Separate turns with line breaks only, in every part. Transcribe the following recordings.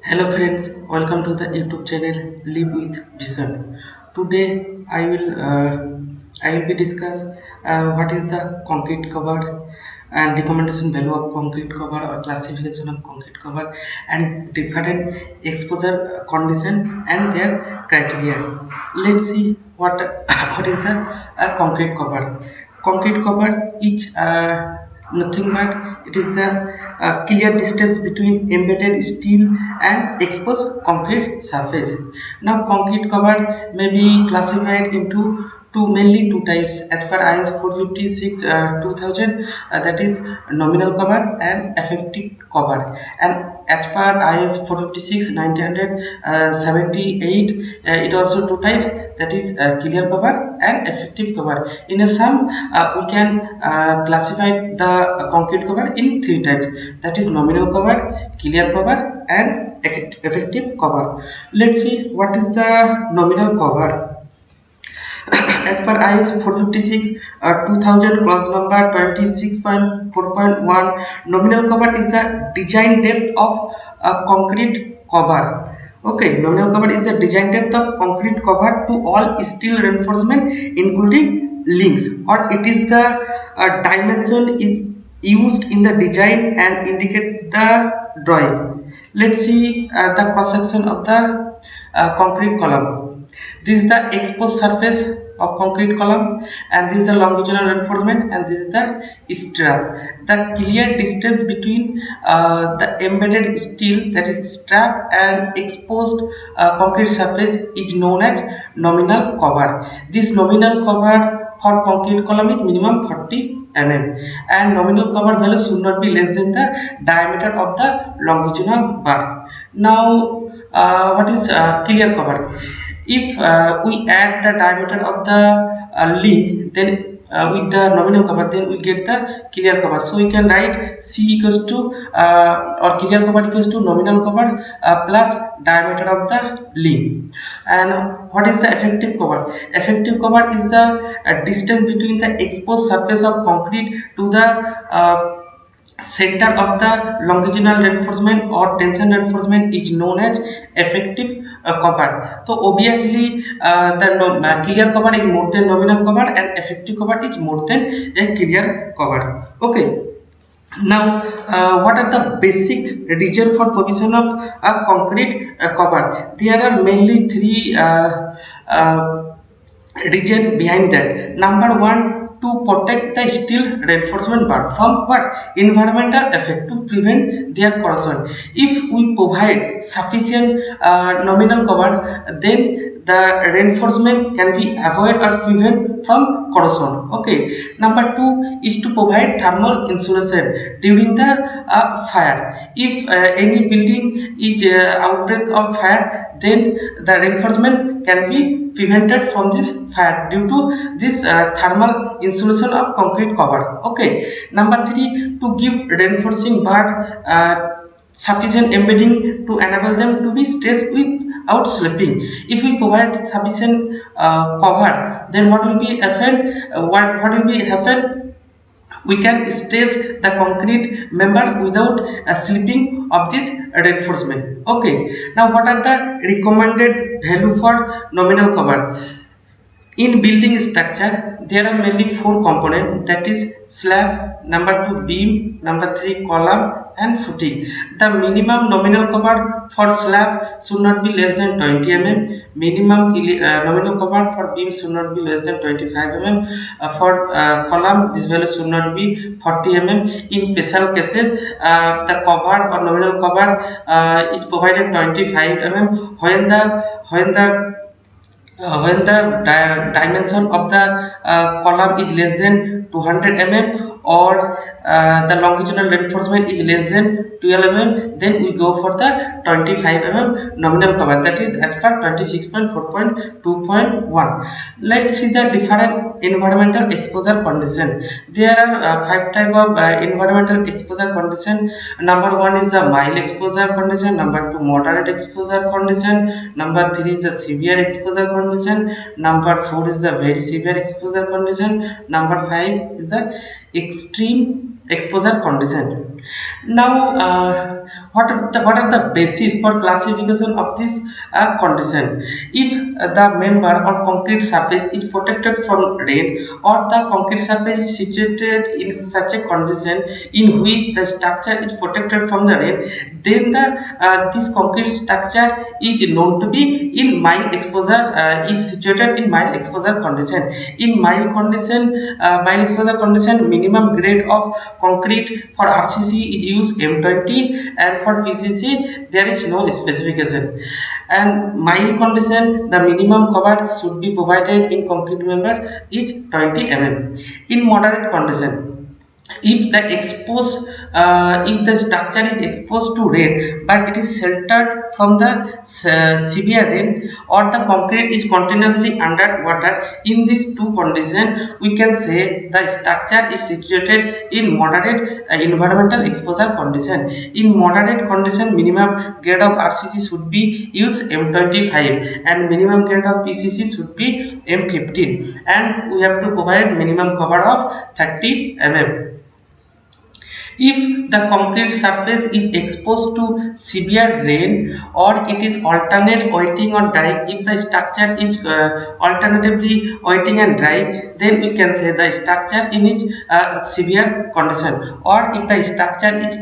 Hello friends, welcome to the YouTube channel Live with Vision. Today I will be discuss what is the concrete cover and recommendation value of concrete cover or classification of concrete cover and different exposure condition and their criteria. Let's see what what is the concrete cover. Concrete cover is nothing but it is a clear distance between embedded steel and exposed concrete surface. Now concrete cover may be classified into mainly two types as per IS 456 2000, that is nominal cover and effective cover, and as per IS 456 1978 it also two types, that is clear cover and effective cover. In a sum, we can classify the concrete cover in three types, that is nominal cover, clear cover and effective cover. Let's see what is the nominal cover. As per IS 456 2000 clause number 26.4.1, nominal cover is the design depth of concrete cover. Okay, nominal cover is the design depth of concrete cover to all steel reinforcement including links, or it is the dimension is used in the design and indicate the drawing. Let's see the cross section of the concrete column. This is the exposed surface of concrete column, and this is the longitudinal reinforcement, and this is the strap. The clear distance between the embedded steel, that is strap, and exposed concrete surface is known as nominal cover. This nominal cover for concrete column is minimum 40 mm, and nominal cover value should not be less than the diameter of the longitudinal bar. Now what is clear cover? If we add the diameter of the link, then with the nominal cover, then we get the clear cover. So we can write C equals to or clear cover equals to nominal cover plus diameter of the link. And what is the effective cover? Effective cover is the distance between the exposed surface of concrete to the center of the longitudinal reinforcement or tension reinforcement is known as effective cover. So obviously the clear cover is more than nominal cover, and effective cover is more than a clear cover. Okay. Now what are the basic reason for provision of a concrete cover? There are mainly three reason behind that. Number one, to protect the steel reinforcement bar from what? Environmental effect, to prevent their corrosion. If we provide sufficient nominal cover, then the reinforcement can be avoid or prevent from corrosion. Okay. Number two is to provide thermal insulation during the fire. If any building is outbreak of fire, then the reinforcement can be prevented from this fire due to this thermal insulation of concrete cover. Okay. Number three, to give reinforcing bar sufficient embedding to enable them to be stretched without slipping. If we provide sufficient cover, then what will be happen? What will be happen? We can stretch the concrete member without slipping of this reinforcement. Okay. Now what are the recommended value for nominal cover? In building structure, there are mainly four components, that is slab, number two beam, number three column and footing. The minimum nominal cover for slab should not be less than 20 mm. Minimum nominal cover for beam should not be less than 25 mm. For column, this value should not be 40 mm. In special cases, the cover or nominal cover is provided 25 mm when the dimension of the column is less than 200 mm, or the longitudinal reinforcement is less than 12 mm, then we go for the 25 mm nominal cover, that is as per 26.4.2.1. Let's see the different environmental exposure condition. There are five type of environmental exposure condition. Number one is the mild exposure condition, number two moderate exposure condition, number three is the severe exposure condition, number four is the very severe exposure condition, number five is the extreme exposure condition. Now, what are the basis for classification of this condition? If the member or concrete surface is protected from rain, or the concrete surface is situated in such a condition in which the structure is protected from the rain, then this concrete structure is known to be in mild exposure, is situated in mild exposure condition. In mild exposure condition, minimum grade of concrete for RCC is used M20, and for PCC there is no specification. And mild condition, the minimum cover should be provided in concrete member is 20 mm. In moderate condition, if the structure is exposed to rain but it is sheltered from the severe rain, or the concrete is continuously under water, in these two conditions we can say the structure is situated in moderate environmental exposure condition. In moderate condition, minimum grade of RCC should be used M25 and minimum grade of PCC should be M15, and we have to provide minimum cover of 30 mm. If the concrete surface is exposed to severe rain, or it is alternate wetting or drying, if the structure is alternatively wetting and drying, then we can say the structure in its severe condition. Or if the structure is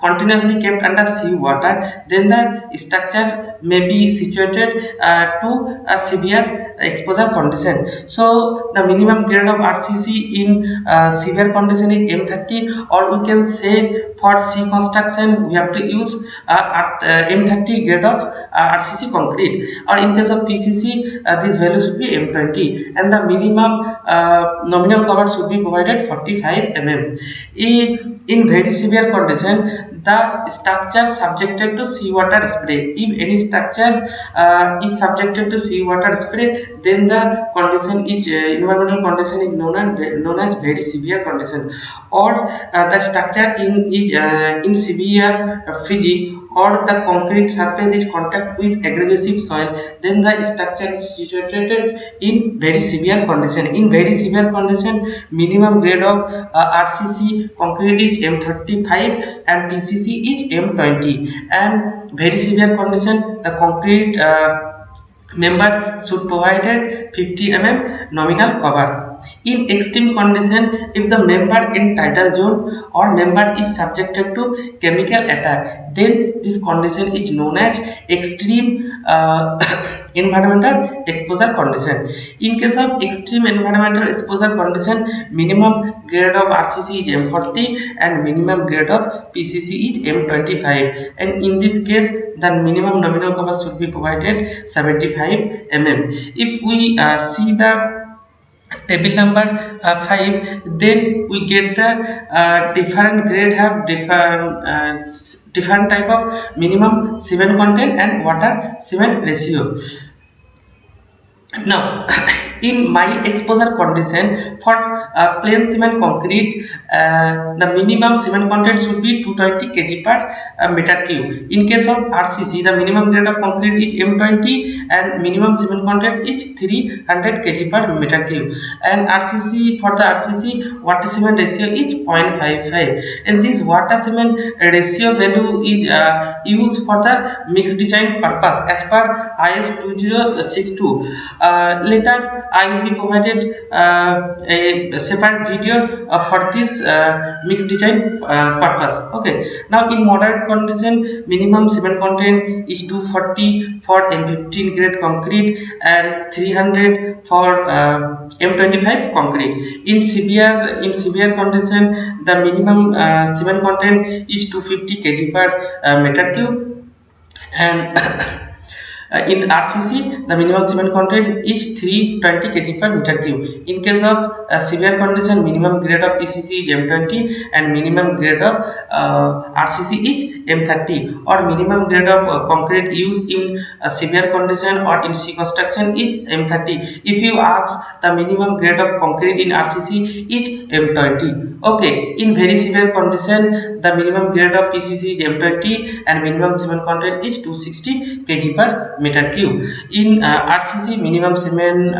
continuously kept under sea water, then the structure may be situated to a severe exposure condition. So the minimum grade of RCC in severe condition is M30, or we can say for C construction we have to use M30 grade of RCC concrete, or in case of PCC this value should be M20, and the minimum nominal cover should be provided 45 mm. In very severe condition, the structure subjected to seawater spray. If any structure is subjected to seawater spray, then the condition is environmental condition is known as very severe condition. Or the structure in severe freezing, or the concrete surface is contact with aggressive soil, then the structure is situated in very severe condition. In very severe condition, minimum grade of RCC concrete is M35 and PCC is M20. And very severe condition, the concrete member should provided 50 mm nominal cover. In extreme condition, if the member in tidal zone or member is subjected to chemical attack, then this condition is known as extreme environmental exposure condition. In case of extreme environmental exposure condition, minimum grade of RCC is M40 and minimum grade of PCC is M25, and in this case the minimum nominal cover should be provided 75 mm. If we see the table number 5, then we get the different grade have different type of minimum cement content and water cement ratio. Now, in mild exposure condition, for plain cement concrete, the minimum cement content should be 220 kg per meter cube. In case of RCC, the minimum grade of concrete is M20 and minimum cement content is 300 kg per meter cube. And RCC, for the RCC, water cement ratio is 0.55, and this water cement ratio value is used for the mixed design purpose as per IS 2062. Later I will be provided a separate video for this mixed design purpose. Okay, now in moderate condition, minimum cement content is 240 for M15 grade concrete and 300 for M25 concrete. In severe condition, the minimum cement content is 250 kg per meter cube, and in RCC, the minimum cement content is 320 kg per meter cube. In case of severe condition, minimum grade of PCC is M20 and minimum grade of RCC is M30, or minimum grade of concrete used in severe condition or in C construction is M30. If you ask, the minimum grade of concrete in RCC is M20. Okay, in very severe condition, the minimum grade of PCC is M20 and minimum cement content is 260 kg per meter cube. In RCC, minimum cement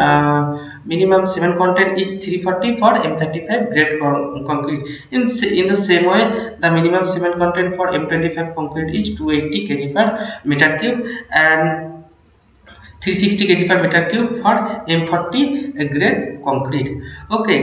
minimum cement content is 340 for M35 grade concrete. In the same way, the minimum cement content for M25 concrete is 280 kg per meter cube and 360 kg per meter cube for M40 grade concrete. Okay,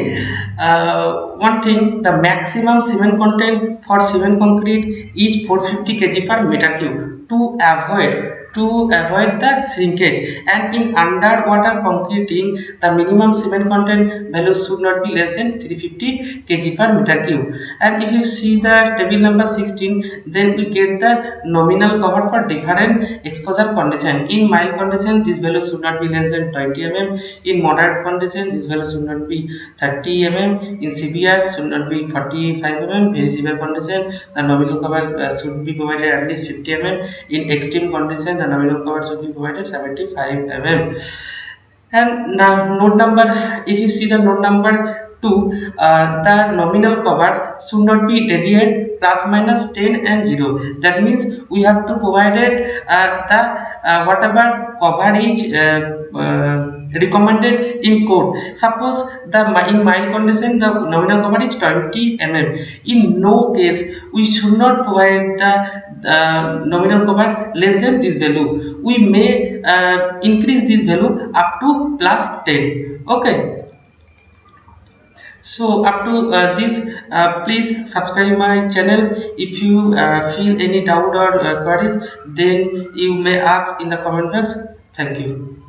one thing, the maximum cement content for cement concrete is 450 kg per meter cube to avoid the shrinkage, and in underwater concreting the minimum cement content value should not be less than 350 kg per meter cube. And if you see the table number 16, then we get the nominal cover for different exposure condition. In mild condition, this value should not be less than 20 mm. In moderate condition, this value should not be 30 mm. In severe, should not be 45 mm. Very severe condition, the nominal cover should be provided at least 50 mm. In extreme condition, the nominal cover should be provided 75 mm. And now node number, if you see the node number 2, the nominal cover should not be deviate plus minus 10 and 0. That means we have to provide it the whatever cover is recommended in code. Suppose in mild condition the nominal cover is 20 mm. In no case we should not provide the nominal cover less than this value. We may increase this value up to plus 10. Okay, so up to this, please subscribe my channel. If you feel any doubt or queries, then you may ask in the comment box. Thank you.